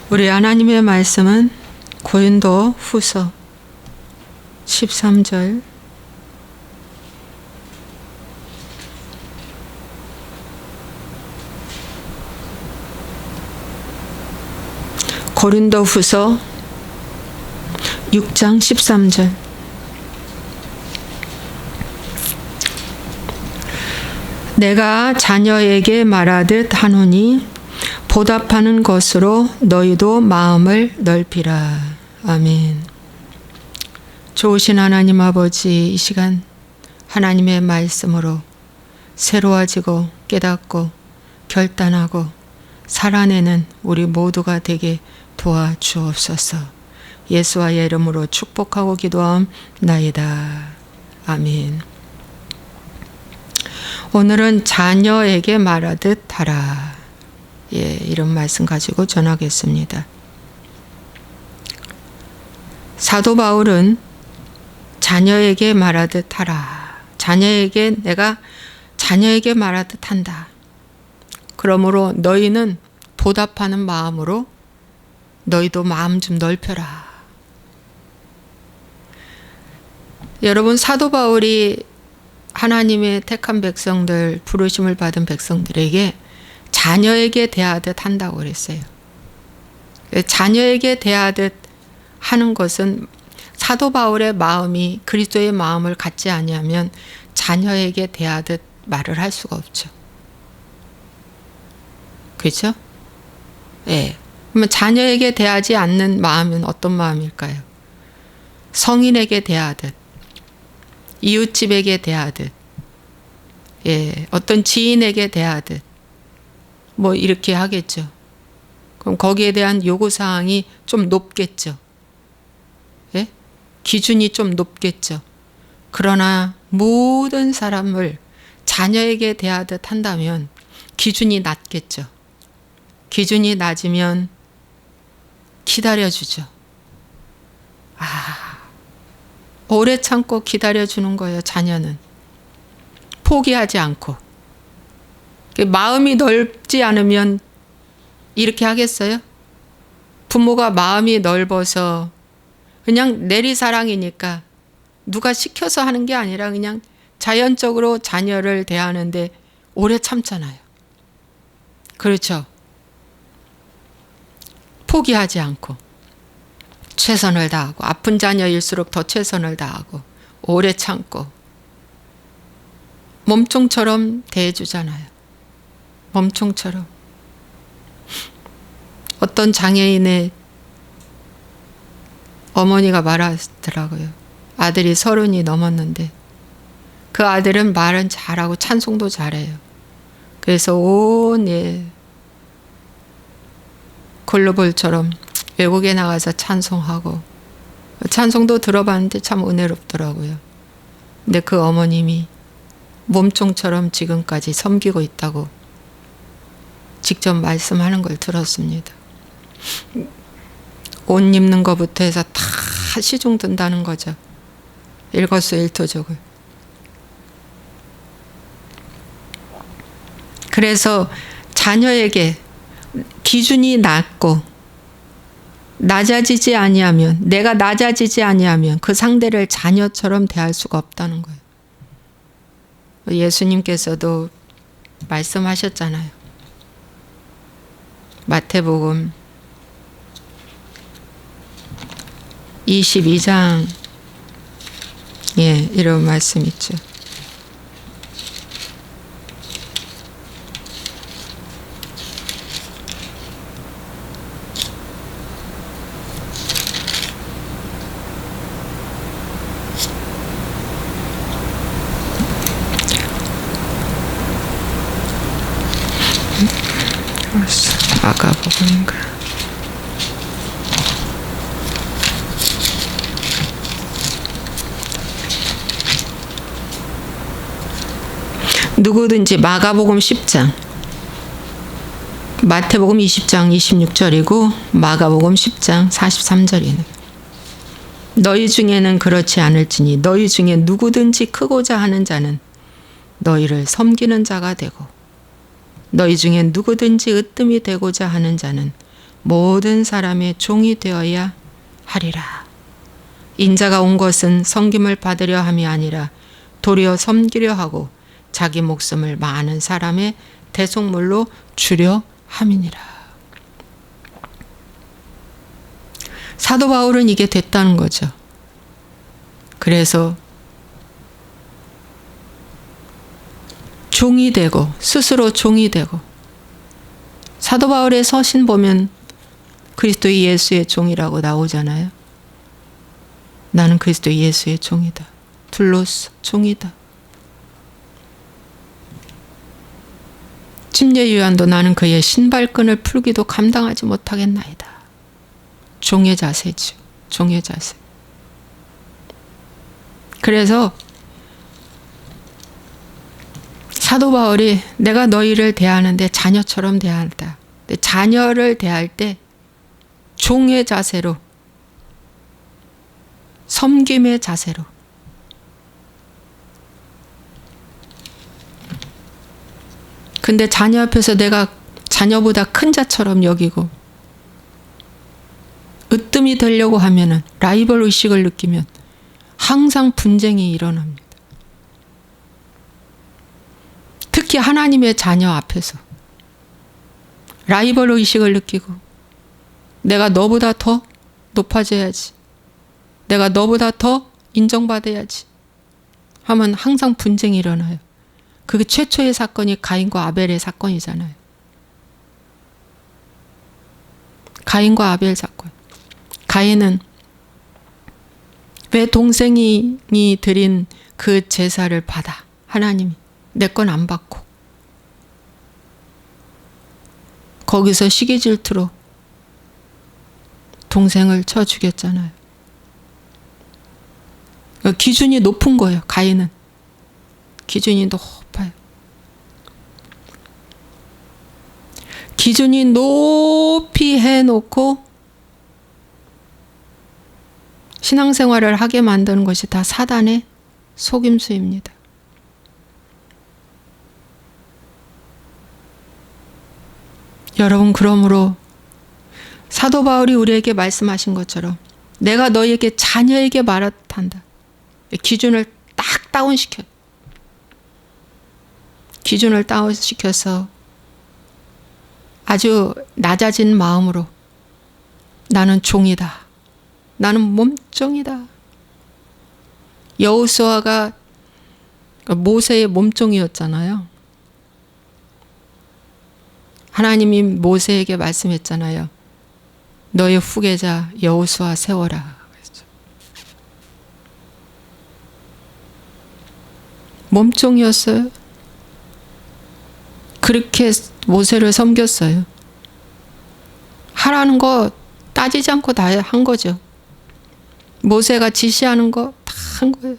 우리 하나님의 말씀은 고린도 후서 13절 고린도 후서 6장 13절 내가 자녀에게 말하듯 하노니 보답하는 것으로 너희도 마음을 넓히라. 아멘. 좋으신 하나님 아버지, 이 시간 하나님의 말씀으로 새로워지고 깨닫고 결단하고 살아내는 우리 모두가 되게 도와주옵소서. 예수와의 이름으로 축복하고 기도함나이다. 아멘. 오늘은 자녀에게 말하듯 하라. 이런 말씀 가지고 전하겠습니다. 사도 바울은 자녀에게 말하듯 하라. 내가 자녀에게 말하듯 한다. 그러므로 너희는 보답하는 마음으로 너희도 마음 좀 넓혀라. 여러분, 사도 바울이 하나님의 택한 백성들, 부르심을 받은 백성들에게 자녀에게 대하듯 한다고 그랬어요. 자녀에게 대하듯 하는 것은 사도 바울의 마음이 그리스도의 마음을 갖지 아니하면 자녀에게 대하듯 말을 할 수가 없죠. 그렇죠? 예. 그러면 자녀에게 대하지 않는 마음은 어떤 마음일까요? 성인에게 대하듯, 이웃집에게 대하듯, 어떤 지인에게 대하듯, 뭐 이렇게 하겠죠. 그럼 거기에 대한 요구사항이 좀 높겠죠. 예? 기준이 좀 높겠죠. 그러나 모든 사람을 자녀에게 대하듯 한다면 기준이 낮겠죠. 기준이 낮으면 기다려주죠. 오래 참고 기다려주는 거예요, 자녀는. 포기하지 않고. 마음이 넓지 않으면 이렇게 하겠어요? 부모가 마음이 넓어서 그냥 내리사랑이니까 누가 시켜서 하는 게 아니라 그냥 자연적으로 자녀를 대하는데 오래 참잖아요. 그렇죠? 포기하지 않고 최선을 다하고 아픈 자녀일수록 더 최선을 다하고 오래 참고 몸종처럼 대해주잖아요. 몸종처럼. 어떤 장애인의 어머니가 말하더라고요. 아들이 30이 넘었는데 그 아들은 말은 잘하고 찬송도 잘해요. 그래서 온 글로벌처럼 외국에 나가서 찬송하고 찬송도 들어봤는데 참 은혜롭더라고요. 근데 그 어머님이 몸종처럼 지금까지 섬기고 있다고 직접 말씀하는 걸 들었습니다. 옷 입는 것부터 해서 다 시중 든다는 거죠. 일거수일투족을. 그래서 자녀에게 기준이 낮고 낮아지지 아니하면, 내가 낮아지지 아니하면 그 상대를 자녀처럼 대할 수가 없다는 거예요. 예수님께서도 말씀하셨잖아요. 마태복음 22장 이런 말씀 있죠. 마가복음인가? 누구든지 마가복음 10장, 마태복음 20장 26절이고 마가복음 10장 43절이네. 너희 중에는 그렇지 않을지니 너희 중에 누구든지 크고자 하는 자는 너희를 섬기는 자가 되고 너희 중에 누구든지 으뜸이 되고자 하는 자는 모든 사람의 종이 되어야 하리라. 인자가 온 것은 섬김을 받으려 함이 아니라 도리어 섬기려 하고 자기 목숨을 많은 사람의 대속물로 주려 함이니라. 사도 바울은 이게 됐다는 거죠. 그래서 종이 되고, 스스로 종이 되고, 사도 바울의 서신 보면 그리스도 예수의 종이라고 나오잖아요. 나는 그리스도 예수의 종이다. 둘로스 종이다. 침례 요한도 나는 그의 신발끈을 풀기도 감당하지 못하겠나이다. 종의 자세죠. 종의 자세. 그래서 사도 바울이 내가 너희를 대하는데 자녀처럼 대한다. 자녀를 대할 때 종의 자세로, 섬김의 자세로. 근데 자녀 앞에서 내가 자녀보다 큰 자처럼 여기고 으뜸이 되려고 하면은, 라이벌 의식을 느끼면 항상 분쟁이 일어납니다. 특히 하나님의 자녀 앞에서 라이벌 의식을 느끼고 내가 너보다 더 높아져야지, 내가 너보다 더 인정받아야지 하면 항상 분쟁이 일어나요. 그게 최초의 사건이 가인과 아벨의 사건이잖아요. 가인과 아벨 사건. 가인은 왜 동생이 드린 그 제사를 받아? 하나님이 내 건 안 받고. 거기서 시기 질투로 동생을 쳐 죽였잖아요. 기준이 높은 거예요. 가인은 기준이 높아요. 기준이 높이 해놓고 신앙생활을 하게 만드는 것이 다 사단의 속임수입니다. 여러분, 그러므로 사도 바울이 우리에게 말씀하신 것처럼 내가 너희에게 자녀에게 말한다. 기준을 딱 다운시켜요. 기준을 다운시켜서 아주 낮아진 마음으로 나는 종이다. 나는 몸종이다. 여호수아가 모세의 몸종이었잖아요. 하나님이 모세에게 말씀했잖아요. 너의 후계자 여호수아 세워라. 몸종이었어요. 그렇게 모세를 섬겼어요. 하라는 거 따지지 않고 다 한 거죠. 모세가 지시하는 거 다 한 거예요.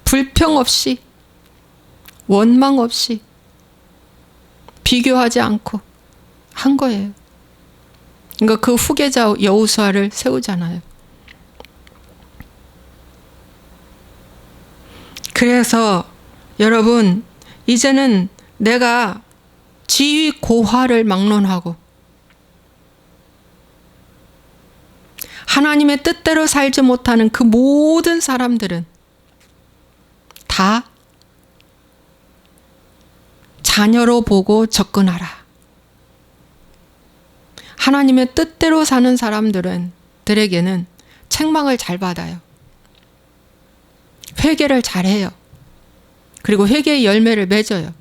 불평 없이, 원망 없이, 비교하지 않고 한 거예요. 그러니까 그 후계자 여호수아를 세우잖아요. 그래서 여러분, 이제는 내가 지위 고하를 막론하고 하나님의 뜻대로 살지 못하는 그 모든 사람들은 다 자녀로 보고 접근하라. 하나님의 뜻대로 사는 사람들에게는 책망을 잘 받아요. 회개를 잘해요. 그리고 회개의 열매를 맺어요.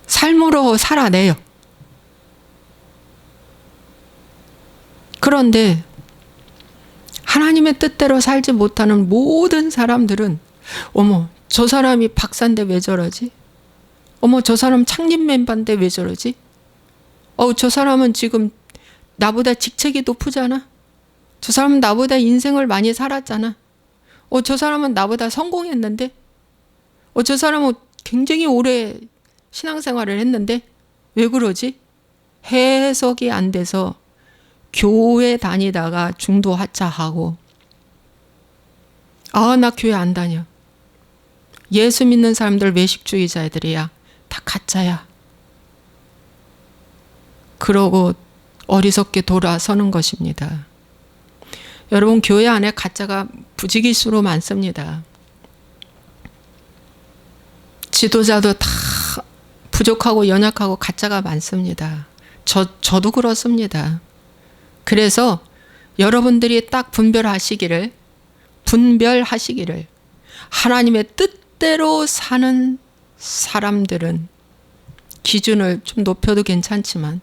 삶으로 살아내요. 그런데 하나님의 뜻대로 살지 못하는 모든 사람들은 어머, 저 사람이 박사인데 왜 저러지? 어머, 저 사람 창립 멤버인데 왜 저러지? 저 사람은 지금 나보다 직책이 높으잖아. 저 사람은 나보다 인생을 많이 살았잖아. 저 사람은 나보다 성공했는데? 저 사람은 굉장히 오래 신앙생활을 했는데 왜 그러지? 해석이 안 돼서 교회 다니다가 중도 하차하고, 나 교회 안 다녀. 예수 믿는 사람들 외식주의자들이야. 다 가짜야. 그러고 어리석게 돌아서는 것입니다. 여러분, 교회 안에 가짜가 부지기수로 많습니다. 지도자도 다 부족하고 연약하고 가짜가 많습니다. 저도 그렇습니다. 그래서 여러분들이 딱 분별하시기를, 하나님의 뜻대로 사는 사람들은 기준을 좀 높여도 괜찮지만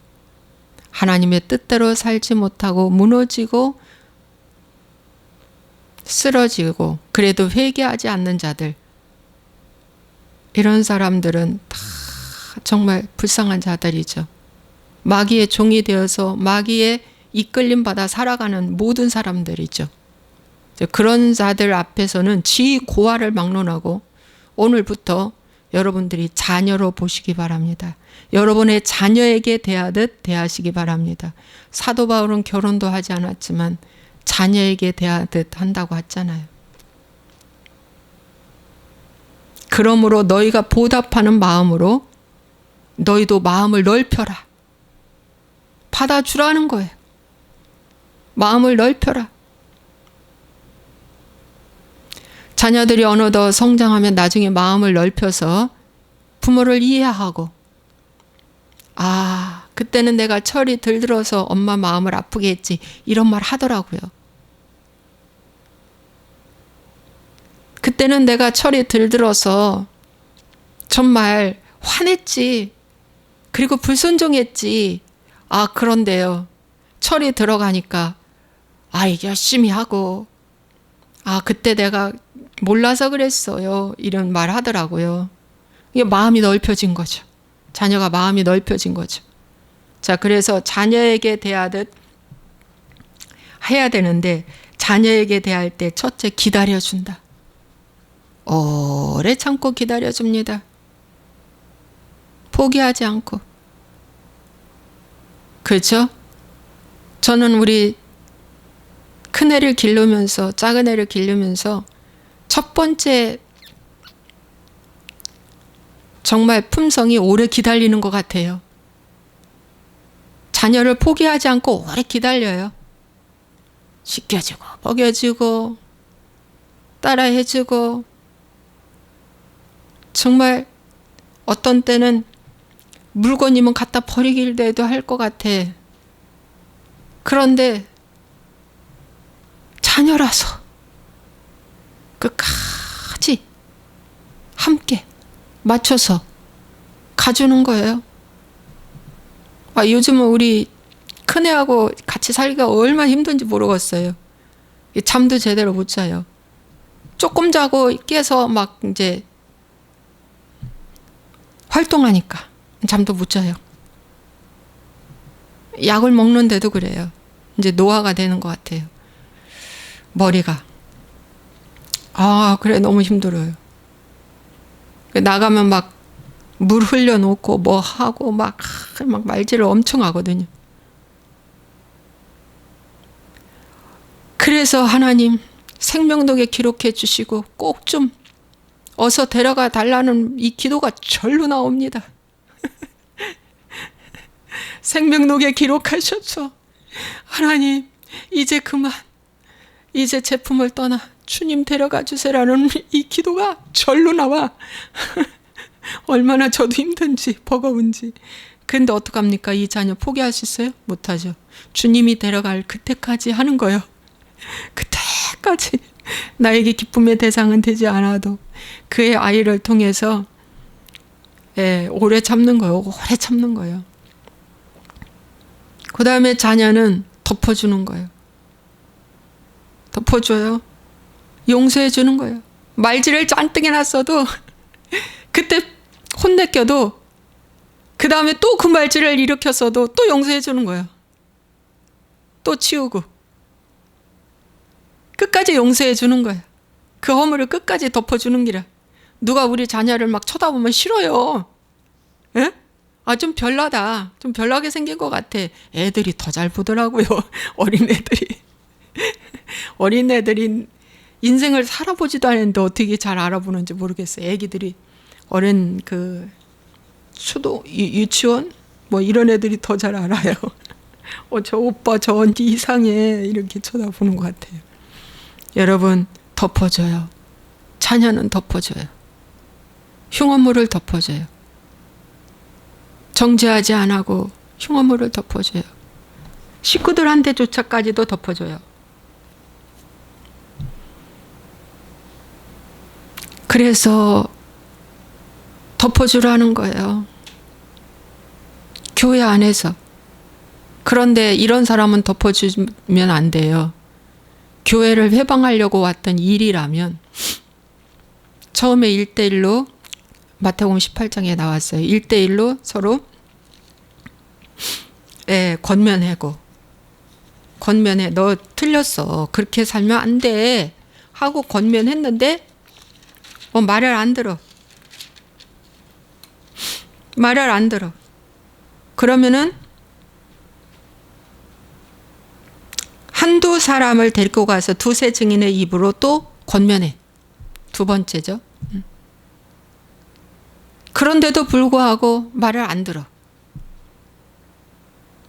하나님의 뜻대로 살지 못하고 무너지고 쓰러지고 그래도 회개하지 않는 자들, 이런 사람들은 다 정말 불쌍한 자들이죠. 마귀의 종이 되어서 마귀의 이끌림 받아 살아가는 모든 사람들이죠. 그런 자들 앞에서는 지고화를 막론하고 오늘부터 여러분들이 자녀로 보시기 바랍니다. 여러분의 자녀에게 대하듯 대하시기 바랍니다. 사도 바울은 결혼도 하지 않았지만 자녀에게 대하듯 한다고 했잖아요. 그러므로 너희가 보답하는 마음으로 너희도 마음을 넓혀라. 받아주라는 거예요. 마음을 넓혀라. 자녀들이 어느덧 성장하면 나중에 마음을 넓혀서 부모를 이해하고, 아, 그때는 내가 철이 들들어서 엄마 마음을 아프게 했지, 이런 말 하더라고요. 그때는 내가 철이 들들어서 정말 화냈지, 그리고 불순종했지. 아, 그런데요, 철이 들어가니까 열심히 하고, 그때 내가 몰라서 그랬어요, 이런 말 하더라고요. 이게 마음이 넓혀진 거죠. 자녀가 마음이 넓혀진 거죠. 자, 그래서 자녀에게 대하듯 해야 되는데, 자녀에게 대할 때 첫째, 기다려준다. 오래 참고 기다려줍니다. 포기하지 않고. 그렇죠? 저는 우리 큰애를 기르면서, 작은 애를 기르면서 첫 번째 정말 품성이 오래 기다리는 것 같아요. 자녀를 포기하지 않고 오래 기다려요. 시켜주고 먹여주고 따라해주고, 정말 어떤 때는 물건이면 갖다 버리기도 할 것 같아. 그런데 자녀라서 끝까지 함께 맞춰서 가주는 거예요. 요즘은 우리 큰애하고 같이 살기가 얼마나 힘든지 모르겠어요. 잠도 제대로 못 자요. 조금 자고 깨서 막 이제 활동하니까 잠도 못 자요. 약을 먹는데도 그래요. 이제 노화가 되는 것 같아요. 머리가. 그래, 너무 힘들어요. 나가면 막 물 흘려놓고 뭐 하고 막 말질을 엄청 하거든요. 그래서 하나님 생명록에 기록해 주시고 꼭 좀 어서 데려가 달라는 이 기도가 절로 나옵니다. 생명록에 기록하셨죠. 하나님, 이제 그만, 이제 제품을 떠나 주님 데려가 주세라는 이 기도가 절로 나와. 얼마나 저도 힘든지 버거운지. 근데 어떡합니까? 이 자녀 포기할 수 있어요? 못하죠. 주님이 데려갈 그때까지 하는 거예요. 그때까지 나에게 기쁨의 대상은 되지 않아도 그의 아이를 통해서 오래 참는 거예요. 오래 참는 거예요. 그 다음에 자녀는 덮어주는 거예요. 덮어줘요. 용서해 주는 거예요. 말질을 잔뜩 해놨어도 그때 혼내켜도 그 다음에 또 그 말질을 일으켰어도 또 용서해 주는 거예요. 또 치우고 끝까지 용서해 주는 거예요. 그 허물을 끝까지 덮어주는 기라. 누가 우리 자녀를 막 쳐다보면 싫어요. 에? 좀 별나다. 좀 별나게 생긴 것 같아. 애들이 더 잘 보더라고요. 어린애들이 인생을 살아보지도 않았는데 어떻게 잘 알아보는지 모르겠어요. 애기들이 어린 유치원 뭐 이런 애들이 더 잘 알아요. 저 오빠 저 언니 이상해 이렇게 쳐다보는 것 같아요. 여러분, 덮어줘요. 자녀는 덮어줘요. 흉어물을 덮어줘요. 정죄하지 안 하고 흉어물을 덮어줘요. 식구들한테조차까지도 덮어줘요. 그래서 덮어주라는 거예요. 교회 안에서. 그런데 이런 사람은 덮어주면 안 돼요. 교회를 회방하려고 왔던 일이라면 처음에 1대1로 마태복음 18장에 나왔어요. 1대1로 서로 권면하고 권면해. 너 틀렸어. 그렇게 살면 안 돼. 하고 권면했는데 말을 안 들어. 말을 안 들어. 그러면은 한두 사람을 데리고 가서 두세 증인의 입으로 또 권면해. 두 번째죠. 그런데도 불구하고 말을 안 들어.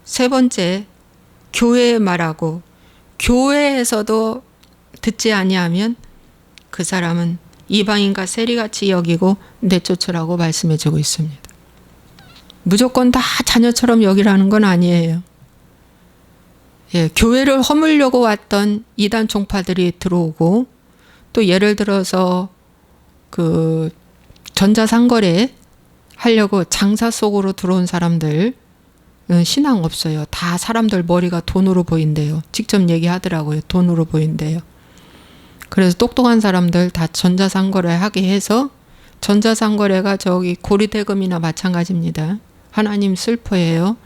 세 번째, 교회에 말하고 교회에서도 듣지 아니하면 그 사람은 이방인과 세리같이 여기고 내쫓으라고 말씀해 주고 있습니다. 무조건 다 자녀처럼 여기라는 건 아니에요. 교회를 허물려고 왔던 이단 종파들이 들어오고, 또 예를 들어서 그 전자상거래 하려고 장사 속으로 들어온 사람들 신앙 없어요. 다 사람들 머리가 돈으로 보인대요. 직접 얘기하더라고요. 돈으로 보인대요. 그래서 똑똑한 사람들 다 전자상거래 하게 해서, 전자상거래가 저기 고리대금이나 마찬가지입니다. 하나님 슬퍼해요.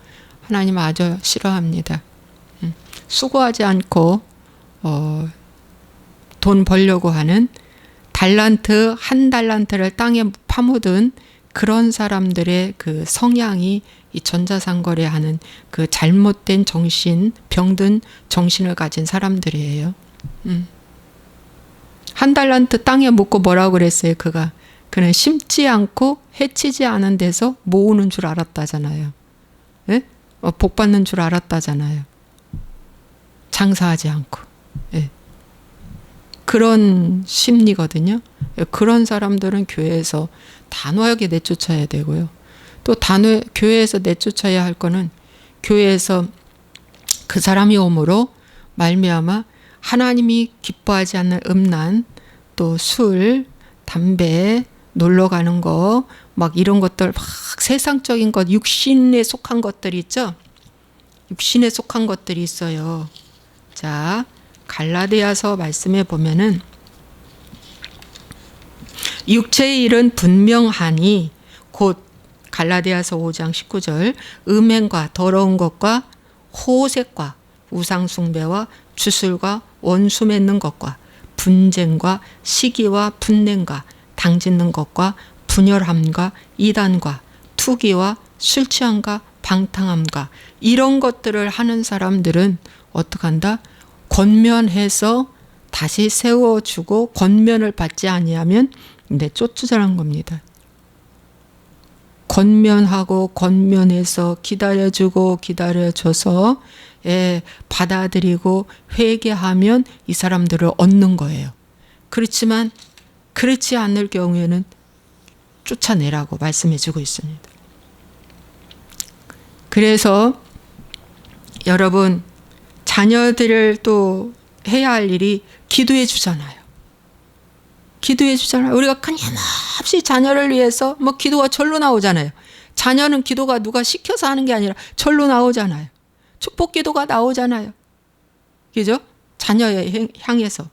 하나님 아주 싫어합니다. 수고하지 않고 돈 벌려고 하는 달란트 한 달란트를 땅에 파묻은 그런 사람들의 그 성향이 이 전자상거래하는 그 잘못된 정신, 병든 정신을 가진 사람들이에요. 한 달란트 땅에 묻고 뭐라고 그랬어요? 그는 심지 않고 해치지 않은 데서 모으는 줄 알았다잖아요. 예? 복 받는 줄 알았다잖아요. 장사하지 않고. 예. 그런 심리거든요. 그런 사람들은 교회에서 단호하게 내쫓아야 되고요. 또 교회에서 내쫓아야 할 거는, 교회에서 그 사람이 오므로 말미암아 하나님이 기뻐하지 않는 음란, 또 술, 담배, 놀러 가는 거, 막 이런 것들, 막 세상적인 것, 육신에 속한 것들이 있죠. 육신에 속한 것들이 있어요. 자, 갈라디아서 말씀에 보면은 육체의 일은 분명하니 곧 갈라디아서 5장 19절 음행과 더러운 것과 호색과 우상숭배와 주술과 원수 맺는 것과 분쟁과 시기와 분냄과 당짓는 것과 분열함과 이단과 투기와 술 취함과 방탕함과 이런 것들을 하는 사람들은 어떡한다? 권면해서 다시 세워주고 권면을 받지 아니하면 쫓으자는 겁니다. 권면하고 권면해서 기다려주고 기다려줘서 받아들이고 회개하면 이 사람들을 얻는 거예요. 그렇지만 그렇지 않을 경우에는 쫓아내라고 말씀해주고 있습니다. 그래서 여러분, 자녀들을 또 해야 할 일이 기도해 주잖아요. 기도해 주잖아요. 우리가 끊임없이 자녀를 위해서 기도가 절로 나오잖아요. 자녀는 기도가 누가 시켜서 하는 게 아니라 절로 나오잖아요. 축복 기도가 나오잖아요. 그죠? 자녀에 향해서.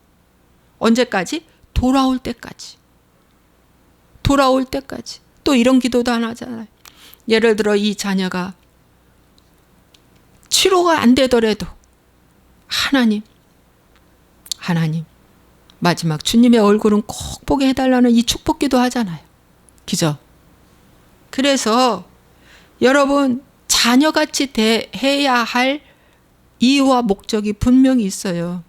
언제까지? 돌아올 때까지. 돌아올 때까지. 또 이런 기도도 안 하잖아요. 예를 들어 이 자녀가 치료가 안 되더라도 하나님 마지막 주님의 얼굴은 꼭 보게 해달라는 이 축복 기도 하잖아요. 그죠? 그래서 여러분, 자녀같이 대해야 할 이유와 목적이 분명히 있어요.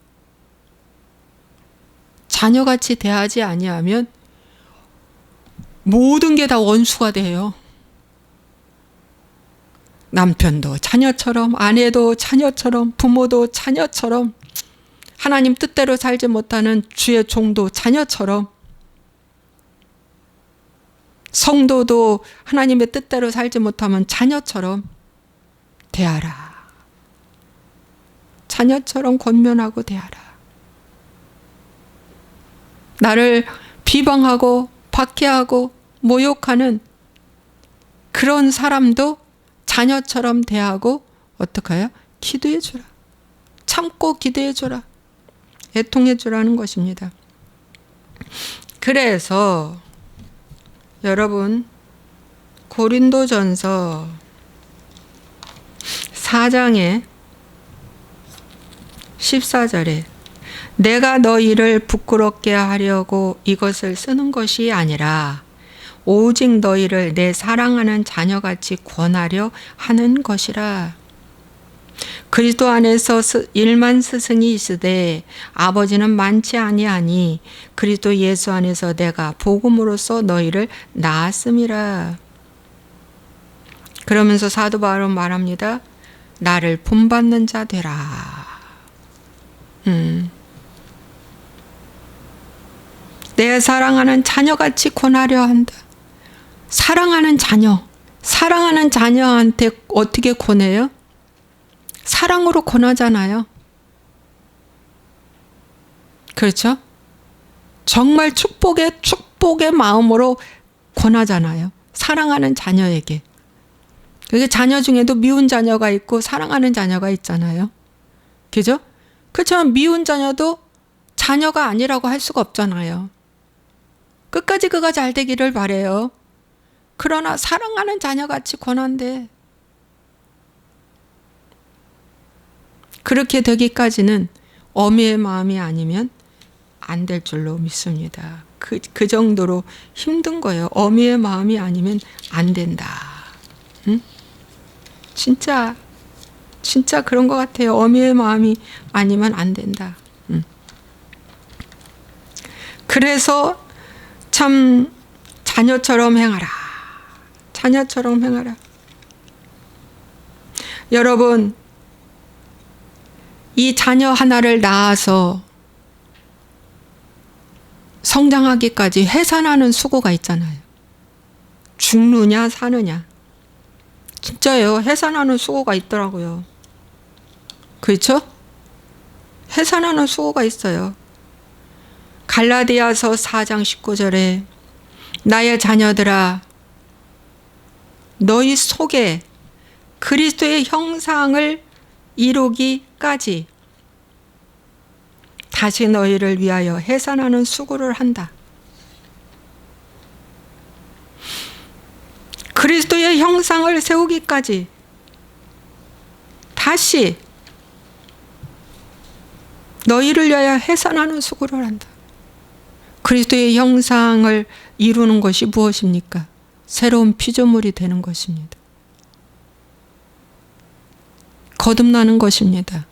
자녀같이 대하지 아니하면 모든 게 다 원수가 돼요. 남편도 자녀처럼, 아내도 자녀처럼, 부모도 자녀처럼, 하나님 뜻대로 살지 못하는 주의 종도 자녀처럼, 성도도 하나님의 뜻대로 살지 못하면 자녀처럼 대하라. 자녀처럼 권면하고 대하라. 나를 비방하고 박해하고 모욕하는 그런 사람도 자녀처럼 대하고 어떻게 해요? 기도해 주라. 참고 기도해 주라. 애통해 주라는 것입니다. 그래서 여러분, 고린도전서 4장에 14절에 내가 너희를 부끄럽게 하려고 이것을 쓰는 것이 아니라 오직 너희를 내 사랑하는 자녀같이 권하려 하는 것이라. 그리스도 안에서 일만 스승이 있으되 아버지는 많지 아니하니 그리스도 예수 안에서 내가 복음으로써 너희를 낳았음이라. 그러면서 사도 바울은 말합니다. 나를 본받는 자 되라. 내 사랑하는 자녀같이 권하려 한다. 사랑하는 자녀한테 어떻게 권해요? 사랑으로 권하잖아요. 그렇죠? 정말 축복의 마음으로 권하잖아요. 사랑하는 자녀에게. 그게 자녀 중에도 미운 자녀가 있고 사랑하는 자녀가 있잖아요. 그죠? 그렇지만 미운 자녀도 자녀가 아니라고 할 수가 없잖아요. 끝까지 그가 잘 되기를 바래요. 그러나 사랑하는 자녀같이 권한대. 그렇게 되기까지는 어미의 마음이 아니면 안 될 줄로 믿습니다. 그 정도로 힘든 거예요. 어미의 마음이 아니면 안 된다. 응? 진짜 그런 것 같아요. 어미의 마음이 아니면 안 된다. 그래서 참 자녀처럼 행하라. 자녀처럼 행하라. 여러분, 이 자녀 하나를 낳아서 성장하기까지 해산하는 수고가 있잖아요. 죽느냐 사느냐. 진짜요. 해산하는 수고가 있더라고요. 그렇죠? 해산하는 수고가 있어요. 갈라디아서 4장 19절에 나의 자녀들아 너희 속에 그리스도의 형상을 이루기까지 다시 너희를 위하여 해산하는 수고를 한다. 그리스도의 형상을 세우기까지 다시 너희를 위하여 해산하는 수고를 한다. 그리스도의 형상을 이루는 것이 무엇입니까? 새로운 피조물이 되는 것입니다. 거듭나는 것입니다.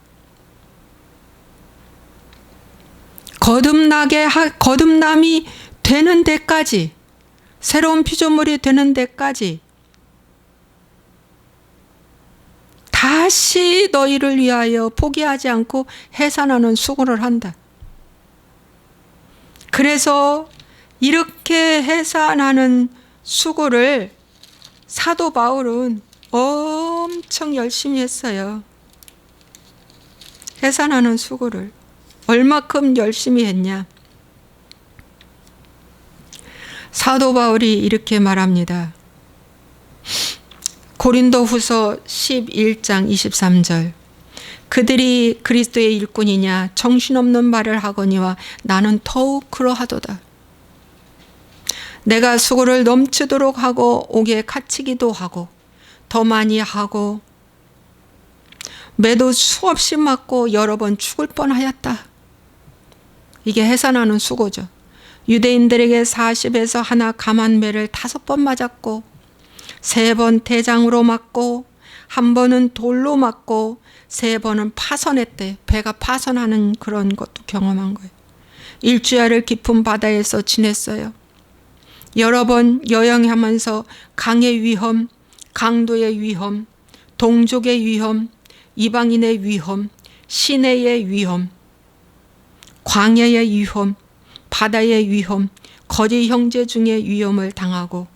거듭남이 되는 데까지, 새로운 피조물이 되는 데까지 다시 너희를 위하여 포기하지 않고 해산하는 수고를 한다. 그래서 이렇게 해산하는 수고를 사도 바울은 엄청 열심히 했어요. 해산하는 수고를 얼마큼 열심히 했냐. 사도 바울이 이렇게 말합니다. 고린도후서 11장 23절 그들이 그리스도의 일꾼이냐 정신없는 말을 하거니와 나는 더욱 그러하도다. 내가 수고를 넘치도록 하고 옥에 갇히기도 하고 더 많이 하고 매도 수없이 맞고 여러 번 죽을 뻔하였다. 이게 해산하는 수고죠. 유대인들에게 40에서 하나 감한 매를 5번 맞았고 3번 대장으로 맞고 1번은 돌로 맞고 3번은 파선했대. 배가 파선하는 그런 것도 경험한 거예요. 일주일을 깊은 바다에서 지냈어요. 여러 번 여행하면서 강의 위험, 강도의 위험, 동족의 위험, 이방인의 위험, 시내의 위험, 광야의 위험, 바다의 위험, 거리 형제 중에 위험을 당하고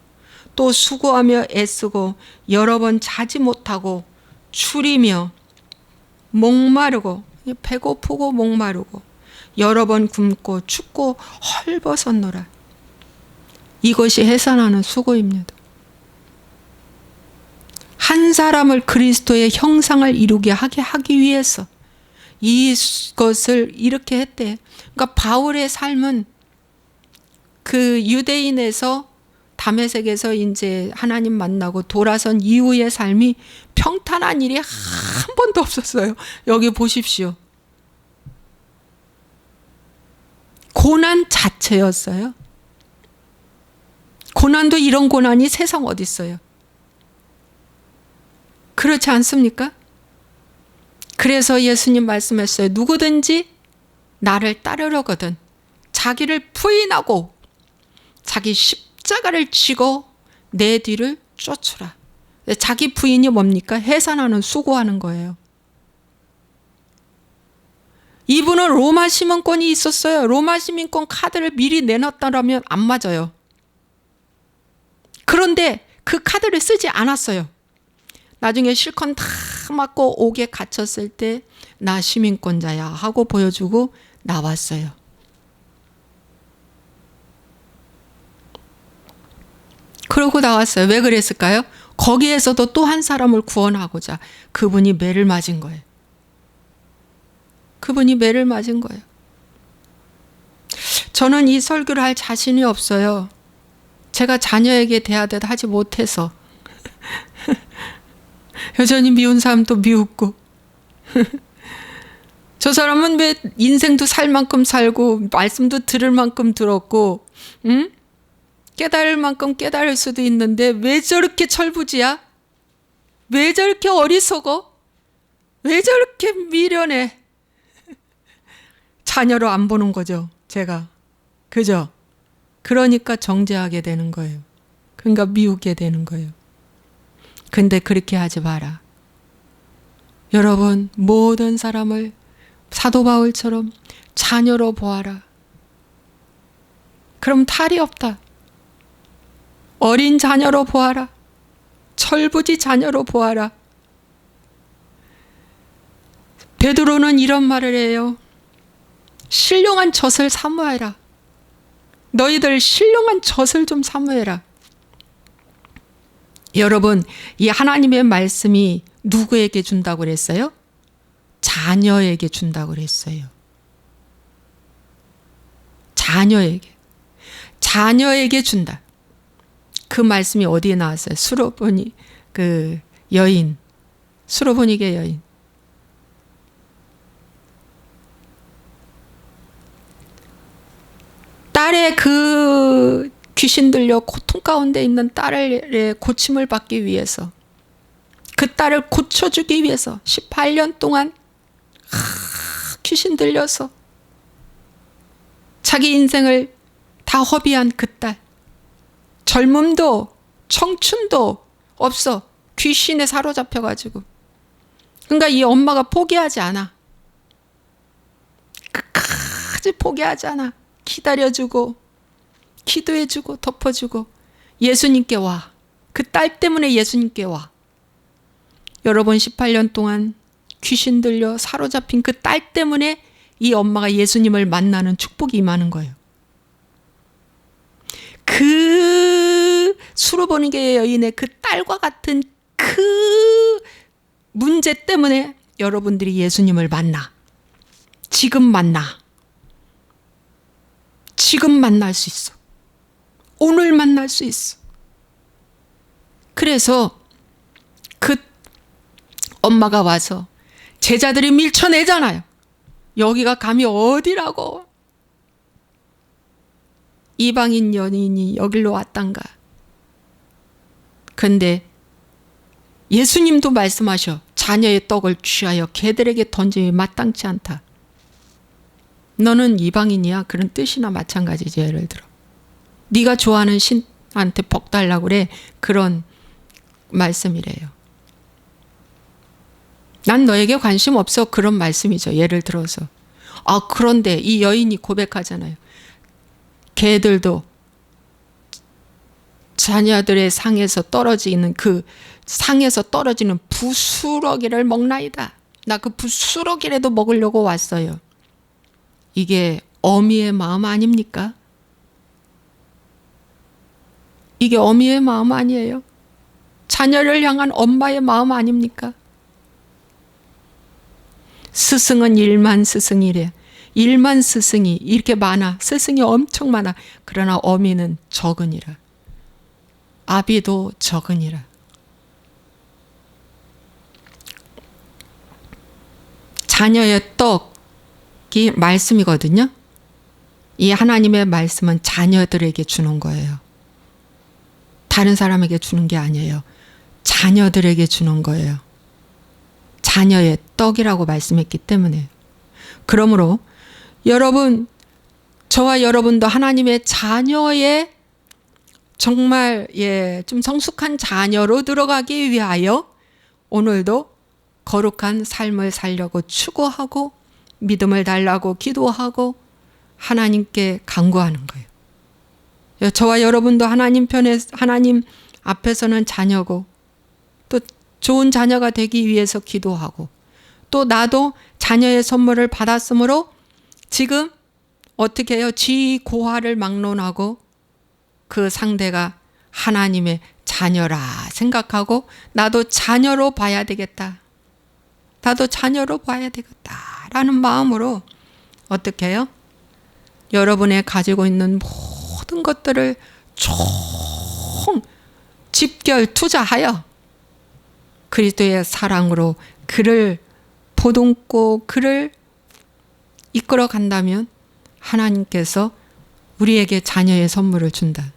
또 수고하며 애쓰고 여러 번 자지 못하고 추리며 목마르고 배고프고 목마르고 여러 번 굶고 춥고 헐벗었노라. 이것이 해산하는 수고입니다. 한 사람을 그리스도의 형상을 이루게 하기 위해서 이것을 이렇게 했대. 그러니까 바울의 삶은 그 유대인에서 다메섹에서 이제 하나님 만나고 돌아선 이후의 삶이 평탄한 일이 한 번도 없었어요. 여기 보십시오. 고난 자체였어요. 고난도 이런 고난이 세상 어디 있어요? 그렇지 않습니까? 그래서 예수님 말씀했어요. 누구든지 나를 따르려거든 자기를 부인하고 자기 십자가를 지고 내 뒤를 쫓으라. 자기 부인이 뭡니까? 해산하는 수고하는 거예요. 이분은 로마 시민권이 있었어요. 로마 시민권 카드를 미리 내놨다면 안 맞아요. 그런데 그 카드를 쓰지 않았어요. 나중에 실컷 다 맞고 옥에 갇혔을 때 나 시민권자야 하고 보여주고 나왔어요. 그러고 나왔어요. 왜 그랬을까요? 거기에서도 또 한 사람을 구원하고자 그분이 매를 맞은 거예요. 그분이 매를 맞은 거예요. 저는 이 설교를 할 자신이 없어요. 제가 자녀에게 대하듯 하지 못해서 여전히 미운 사람도 미웠고 저 사람은 왜 인생도 살 만큼 살고 말씀도 들을 만큼 들었고 깨달을 만큼 깨달을 수도 있는데 왜 저렇게 철부지야? 왜 저렇게 어리석어? 왜 저렇게 미련해? 자녀로 안 보는 거죠, 제가. 그죠? 그러니까 정죄하게 되는 거예요. 그러니까 미우게 되는 거예요. 근데 그렇게 하지 마라. 여러분, 모든 사람을 사도 바울처럼 자녀로 보아라. 그럼 탈이 없다. 어린 자녀로 보아라. 철부지 자녀로 보아라. 베드로는 이런 말을 해요. 신령한 젖을 사모해라. 너희들 신령한 젖을 좀 사모해라. 여러분, 이 하나님의 말씀이 누구에게 준다고 그랬어요? 자녀에게 준다고 그랬어요. 자녀에게 준다. 그 말씀이 어디에 나왔어요? 수로보니 그 여인, 수로보니게 여인. 딸의 그 귀신 들려 고통 가운데 있는 딸의 고침을 받기 위해서, 그 딸을 고쳐주기 위해서 18년 동안 귀신 들려서 자기 인생을 다 허비한 그 딸. 젊음도 청춘도 없어. 귀신에 사로잡혀가지고. 그러니까 이 엄마가 포기하지 않아. 끝까지 포기하지 않아. 기다려주고 기도해주고 덮어주고 예수님께 와. 그 딸 때문에 예수님께 와. 여러분, 18년 동안 귀신 들려 사로잡힌 그 딸 때문에 이 엄마가 예수님을 만나는 축복이 임하는 거예요. 그 수로보니게 여인의 그 딸과 같은 그 문제 때문에 여러분들이 예수님을 만나. 지금 만나. 지금 만날 수 있어. 오늘 만날 수 있어. 그래서 그 엄마가 와서 제자들이 밀쳐내잖아요. 여기가 감히 어디라고. 이방인 연인이 여기로 왔단가. 근데 예수님도 말씀하셔. 자녀의 떡을 취하여 개들에게 던짐이 마땅치 않다. 너는 이방인이야. 그런 뜻이나 마찬가지지. 예를 들어 네가 좋아하는 신한테 복 달라고 그래. 그런 말씀이래요. 난 너에게 관심 없어. 그런 말씀이죠. 예를 들어서. 그런데 이 여인이 고백하잖아요. 걔들도 자녀들의 상에서 떨어지는 그 상에서 떨어지는 부스러기를 먹나이다. 나 그 부스러기라도 먹으려고 왔어요. 이게 어미의 마음 아닙니까? 이게 어미의 마음 아니에요? 자녀를 향한 엄마의 마음 아닙니까? 스승은 1만 스승이래. 1만 스승이 이렇게 많아. 스승이 엄청 많아. 그러나 어미는 적으니라. 아비도 적으니라. 자녀의 떡이 말씀이거든요. 이 하나님의 말씀은 자녀들에게 주는 거예요. 다른 사람에게 주는 게 아니에요. 자녀들에게 주는 거예요. 자녀의 떡이라고 말씀했기 때문에. 그러므로 여러분, 저와 여러분도 하나님의 자녀의 정말 좀 성숙한 자녀로 들어가기 위하여 오늘도 거룩한 삶을 살려고 추구하고 믿음을 달라고 기도하고 하나님께 간구하는 거예요. 저와 여러분도 하나님 앞에서는 자녀고 또 좋은 자녀가 되기 위해서 기도하고 또 나도 자녀의 선물을 받았으므로 지금 어떻게 해요? 지고화를 막론하고 그 상대가 하나님의 자녀라 생각하고 나도 자녀로 봐야 되겠다. 나도 자녀로 봐야 되겠다라는 마음으로 어떻게 해요? 여러분의 가지고 있는 모든 것들을 총 집결 투자하여 그리스도의 사랑으로 그를 보듬고 그를 이끌어 간다면 하나님께서 우리에게 자녀의 선물을 준다.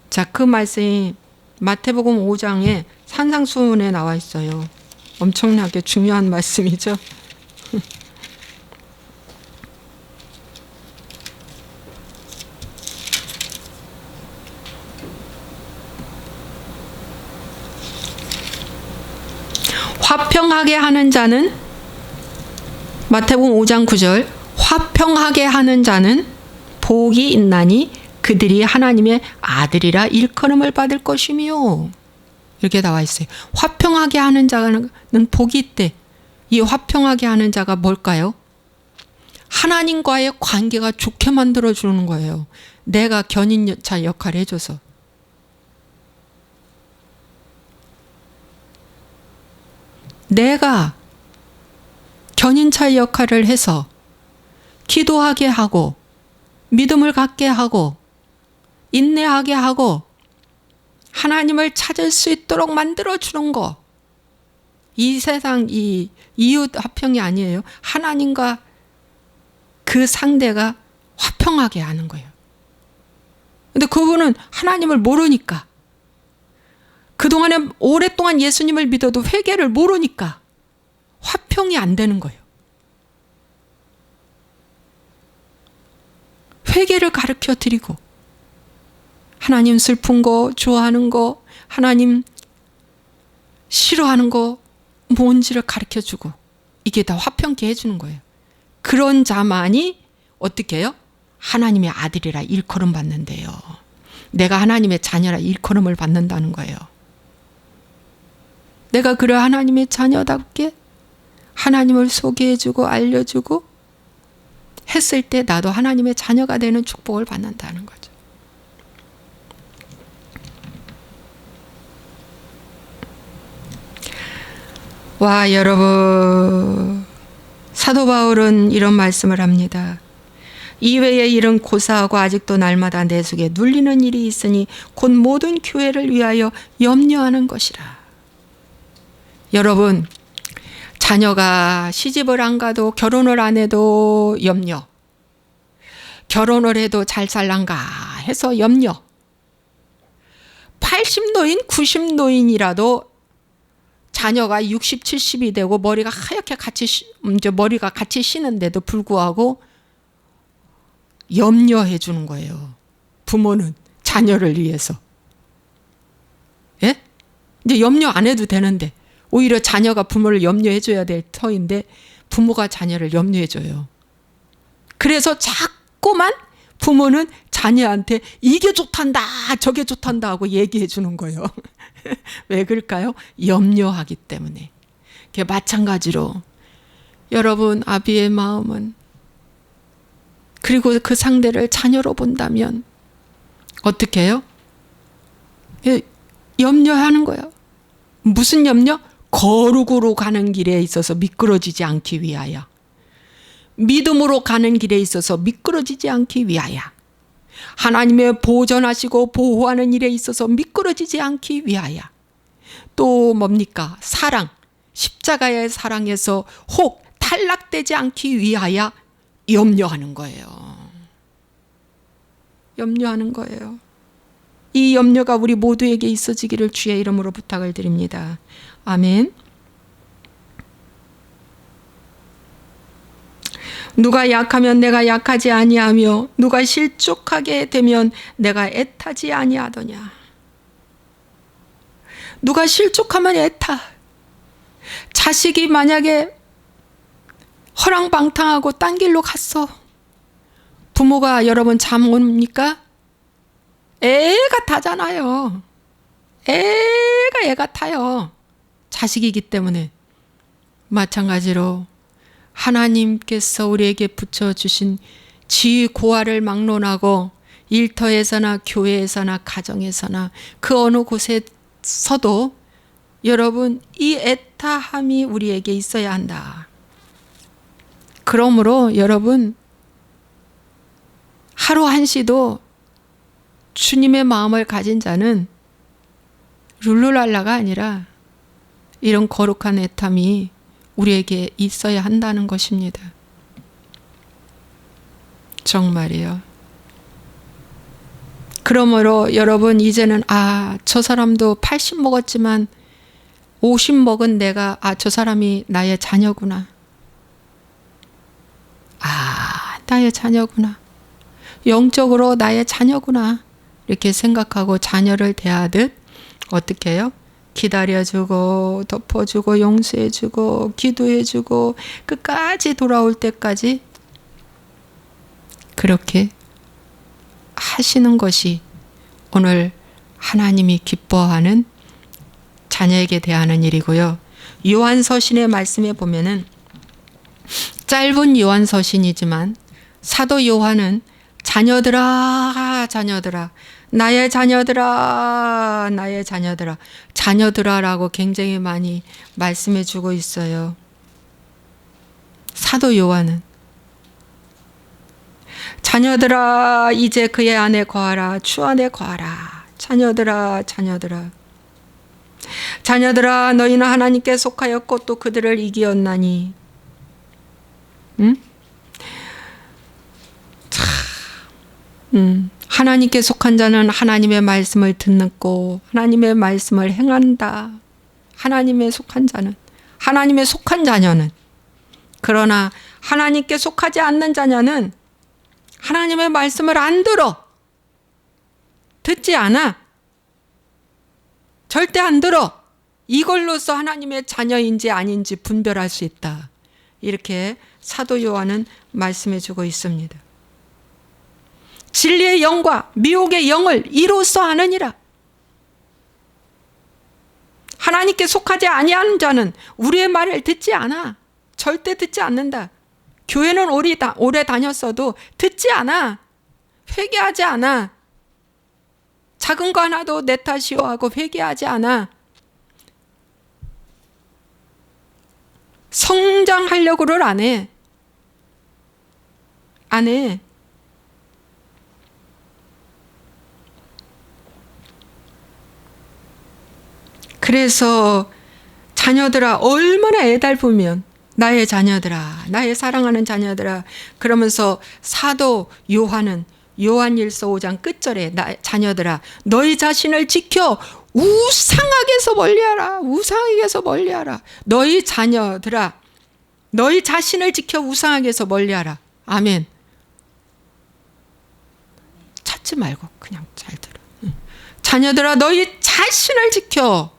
자, 그 말씀이 마태복음 5장에 산상수훈에 나와 있어요. 엄청나게 중요한 말씀이죠. 화평하게 하는 자는 마태복음 5장 9절 화평하게 하는 자는 복이 있나니 그들이 하나님의 아들이라 일컬음을 받을 것이며 이렇게 나와 있어요. 화평하게 하는 자는 복이 있대. 이 화평하게 하는 자가 뭘까요? 하나님과의 관계가 좋게 만들어주는 거예요. 내가 견인차 역할을 해줘서. 내가 견인차 역할을 해서 기도하게 하고 믿음을 갖게 하고 인내하게 하고 하나님을 찾을 수 있도록 만들어주는 거. 이 세상 이 이웃 화평이 아니에요. 하나님과 그 상대가 화평하게 하는 거예요. 근데 그분은 하나님을 모르니까 그동안에 오랫동안 예수님을 믿어도 회개를 모르니까 화평이 안 되는 거예요. 회개를 가르쳐 드리고 하나님 슬픈 거, 좋아하는 거, 하나님 싫어하는 거 뭔지를 가르쳐 주고 이게 다 화평케 해주는 거예요. 그런 자만이 어떻게 해요? 하나님의 아들이라 일컬음 받는데요. 내가 하나님의 자녀라 일컬음을 받는다는 거예요. 내가 그래 하나님의 자녀답게 하나님을 소개해주고 알려주고 했을 때 나도 하나님의 자녀가 되는 축복을 받는다는 거죠. 와, 여러분, 사도 바울은 이런 말씀을 합니다. 이외의 일은 고사하고 아직도 날마다 내 속에 눌리는 일이 있으니 곧 모든 교회를 위하여 염려하는 것이라. 여러분, 자녀가 시집을 안 가도 결혼을 안 해도 염려. 결혼을 해도 잘 살란가 해서 염려. 80노인, 90노인이라도 자녀가 60, 70이 되고 머리가 하얗게 머리가 같이 쉬는데도 불구하고 염려해 주는 거예요. 부모는 자녀를 위해서. 예? 이제 염려 안 해도 되는데 오히려 자녀가 부모를 염려해줘야 될 터인데 부모가 자녀를 염려해줘요. 그래서 자꾸만 부모는 자녀한테 이게 좋단다 저게 좋단다 하고 얘기해 주는 거예요. 왜 그럴까요? 염려하기 때문에. 마찬가지로 여러분 아비의 마음은, 그리고 그 상대를 자녀로 본다면 어떻게 해요? 염려하는 거예요. 무슨 염려? 거룩으로 가는 길에 있어서 미끄러지지 않기 위하여, 믿음으로 가는 길에 있어서 미끄러지지 않기 위하여, 하나님의 보존하시고 보호하는 일에 있어서 미끄러지지 않기 위하여, 또 뭡니까? 사랑, 십자가의 사랑에서 혹 탈락되지 않기 위하여 염려하는 거예요. 염려하는 거예요. 이 염려가 우리 모두에게 있어지기를 주의 이름으로 부탁을 드립니다. 아멘. 누가 약하면 내가 약하지 아니하며 누가 실족하게 되면 내가 애타지 아니하더냐. 누가 실족하면 애타. 자식이 만약에 허랑방탕하고 딴 길로 갔어. 부모가 여러분 잠 옵니까? 애가 타잖아요. 애가 타요. 자식이기 때문에. 마찬가지로 하나님께서 우리에게 붙여주신 지위 고하를 막론하고 일터에서나 교회에서나 가정에서나 그 어느 곳에서도 여러분 이 애타함이 우리에게 있어야 한다. 그러므로 여러분 하루 한시도 주님의 마음을 가진 자는 룰루랄라가 아니라 이런 거룩한 애탐이 우리에게 있어야 한다는 것입니다. 정말이요. 그러므로 여러분 이제는 저 사람도 80 먹었지만 50 먹은 내가 저 사람이 나의 자녀구나. 나의 자녀구나. 영적으로 나의 자녀구나. 이렇게 생각하고 자녀를 대하듯 어떻게 해요? 기다려주고 덮어주고 용서해주고 기도해주고 끝까지 돌아올 때까지 그렇게 하시는 것이 오늘 하나님이 기뻐하는 자녀에게 대하는 일이고요. 요한서신의 말씀에 보면은 짧은 요한서신이지만 사도 요한은 자녀들아 자녀들아 나의 자녀들아 나의 자녀들아 자녀들아라고 굉장히 많이 말씀해 주고 있어요. 사도 요한은 자녀들아 이제 그의 안에 거하라 주 안에 거하라. 자녀들아 자녀들아 자녀들아 너희는 하나님께 속하였고 또 그들을 이기었나니. 하나님께 속한 자는 하나님의 말씀을 듣고 하나님의 말씀을 행한다. 하나님의 속한 자는, 하나님의 속한 자녀는. 그러나 하나님께 속하지 않는 자녀는 하나님의 말씀을 안 들어. 듣지 않아. 절대 안 들어. 이걸로써 하나님의 자녀인지 아닌지 분별할 수 있다. 이렇게 사도 요한은 말씀해 주고 있습니다. 진리의 영과 미혹의 영을 이로써 아느니라. 하나님께 속하지 아니하는 자는 우리의 말을 듣지 않아. 절대 듣지 않는다. 교회는 오래 다녔어도 듣지 않아. 회개하지 않아. 작은 거 하나도 내 탓이요 하고 회개하지 않아. 성장하려고를 안 해. 안 해. 그래서 자녀들아 얼마나 애달프면 나의 자녀들아 나의 사랑하는 자녀들아 그러면서 사도 요한은 요한일서 5장 끝절에 자녀들아 너희 자신을 지켜 우상에게서 멀리하라. 우상에게서 멀리하라. 너희 자녀들아 너희 자신을 지켜 우상에게서 멀리하라. 아멘. 찾지 말고 그냥 잘 들어. 자녀들아 너희 자신을 지켜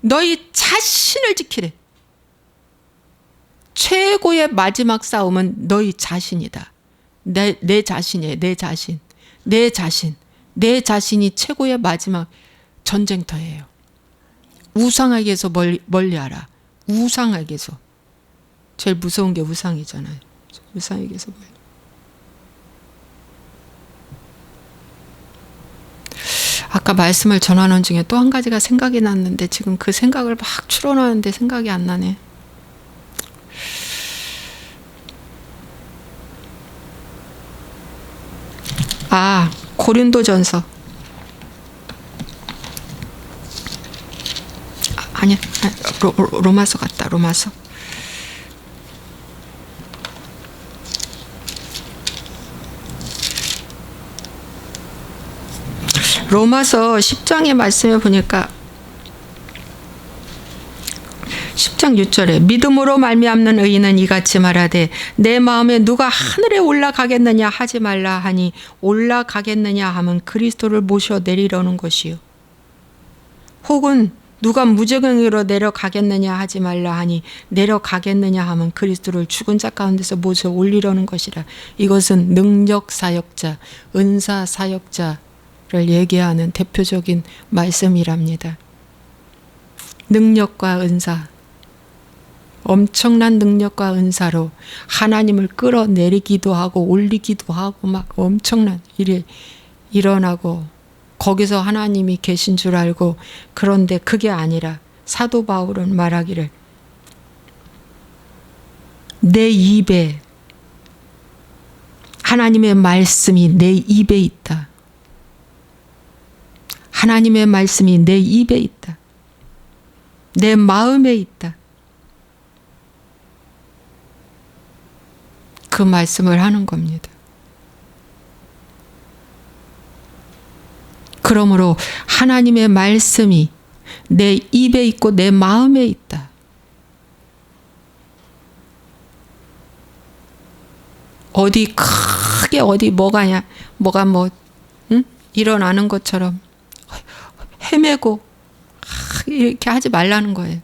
너희 자신을 지키래. 최고의 마지막 싸움은 너희 자신이다. 내 자신이에요. 내 자신. 내 자신. 내 자신이 최고의 마지막 전쟁터예요. 우상에게서 멀리하라. 우상에게서. 제일 무서운 게 우상이잖아요. 우상에게서 멀리. 아까 말씀을 전하는 중에 또 한 가지가 생각이 났는데 지금 그 생각을 막 추론하는데 생각이 안 나네. 고린도전서. 아니야. 로마서 같다. 로마서. 로마서 10장의 말씀에 보니까 10장 6절에 믿음으로 말미암는 의인은 이같이 말하되 내 마음에 누가 하늘에 올라가겠느냐 하지 말라 하니 올라가겠느냐 하면 그리스도를 모셔 내리려는 것이요. 혹은 누가 무저갱이로 내려가겠느냐 하지 말라 하니 내려가겠느냐 하면 그리스도를 죽은 자 가운데서 모셔 올리려는 것이라. 이것은 능력 사역자, 은사 사역자를 얘기하는 대표적인 말씀이랍니다. 능력과 은사, 엄청난 능력과 은사로 하나님을 끌어내리기도 하고 올리기도 하고 막 엄청난 일이 일어나고 거기서 하나님이 계신 줄 알고, 그런데 그게 아니라 사도 바울은 말하기를 내 입에 하나님의 말씀이 내 입에 있다. 하나님의 말씀이 내 입에 있다. 내 마음에 있다. 그 말씀을 하는 겁니다. 그러므로 하나님의 말씀이 내 입에 있고 내 마음에 있다. 어디 크게 어디 뭐가 일어나는 것처럼 헤매고 이렇게 하지 말라는 거예요.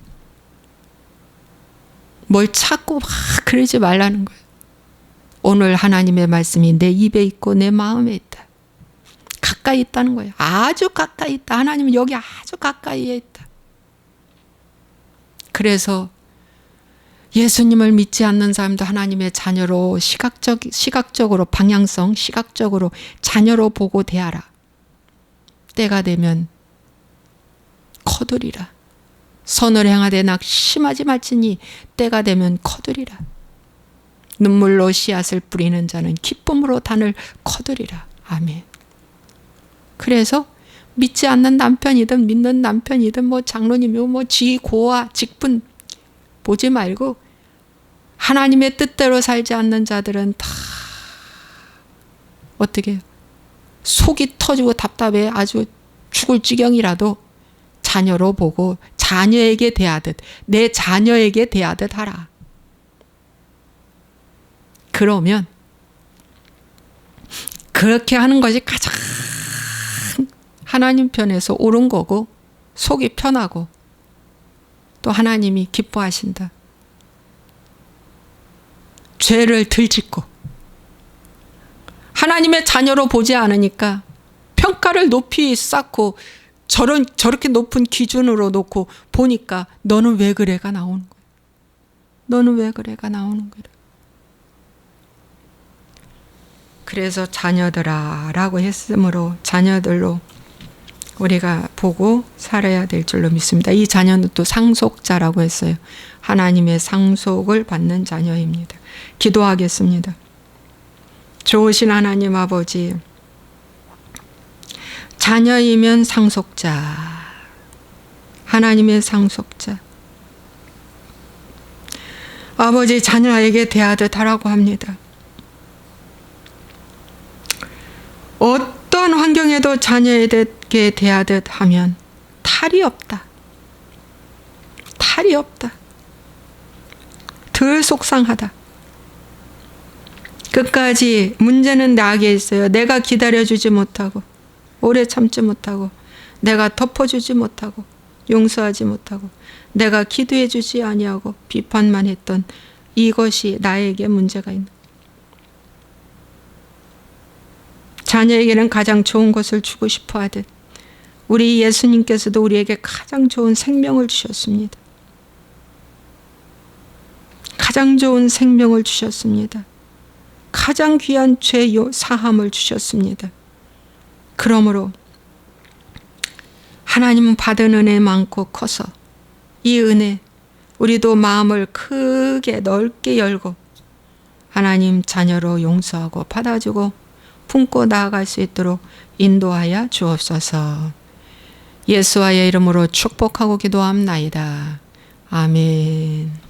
뭘 찾고 막 그러지 말라는 거예요. 오늘 하나님의 말씀이 내 입에 있고 내 마음에 있다. 가까이 있다는 거예요. 아주 가까이 있다. 하나님은 여기 아주 가까이에 있다. 그래서 예수님을 믿지 않는 사람도 하나님의 자녀로 시각적으로 방향성, 시각적으로 자녀로 보고 대하라. 때가 되면 거두리라. 선을 행하되 낙심하지 말지니 때가 되면 거두리라. 눈물로 씨앗을 뿌리는 자는 기쁨으로 단을 거두리라. 아멘. 그래서 믿지 않는 남편이든 믿는 남편이든 장로님이고 지고와 직분 보지 말고 하나님의 뜻대로 살지 않는 자들은 다 어떻게 해요? 속이 터지고 답답해 아주 죽을 지경이라도 자녀로 보고 자녀에게 대하듯 내 자녀에게 대하듯 하라. 그러면 그렇게 하는 것이 가장 하나님 편에서 옳은 거고 속이 편하고 또 하나님이 기뻐하신다. 죄를 들짓고 하나님의 자녀로 보지 않으니까 평가를 높이 쌓고 저렇게 높은 기준으로 놓고 보니까 너는 왜 그래가 나오는 거야. 너는 왜 그래가 나오는 거야. 그래서 자녀들아 라고 했으므로 자녀들로 우리가 보고 살아야 될 줄로 믿습니다. 이 자녀는 또 상속자라고 했어요. 하나님의 상속을 받는 자녀입니다. 기도하겠습니다. 좋으신 하나님 아버지, 자녀이면 상속자, 하나님의 상속자. 아버지, 자녀에게 대하듯 하라고 합니다. 어떤 환경에도 자녀에게 대하듯 하면 탈이 없다. 탈이 없다. 덜 속상하다. 끝까지 문제는 나에게 있어요. 내가 기다려주지 못하고 오래 참지 못하고 내가 덮어주지 못하고 용서하지 못하고 내가 기도해 주지 아니하고 비판만 했던 이것이 나에게 문제가 있는 거예요. 자녀에게는 가장 좋은 것을 주고 싶어 하듯 우리 예수님께서도 우리에게 가장 좋은 생명을 주셨습니다. 가장 좋은 생명을 주셨습니다. 가장 귀한 죄 사함을 주셨습니다. 그러므로 하나님은 받은 은혜 많고 커서 이 은혜 우리도 마음을 크게 넓게 열고 하나님 자녀로 용서하고 받아주고 품고 나아갈 수 있도록 인도하여 주옵소서. 예수와의 이름으로 축복하고 기도합나이다. 아멘.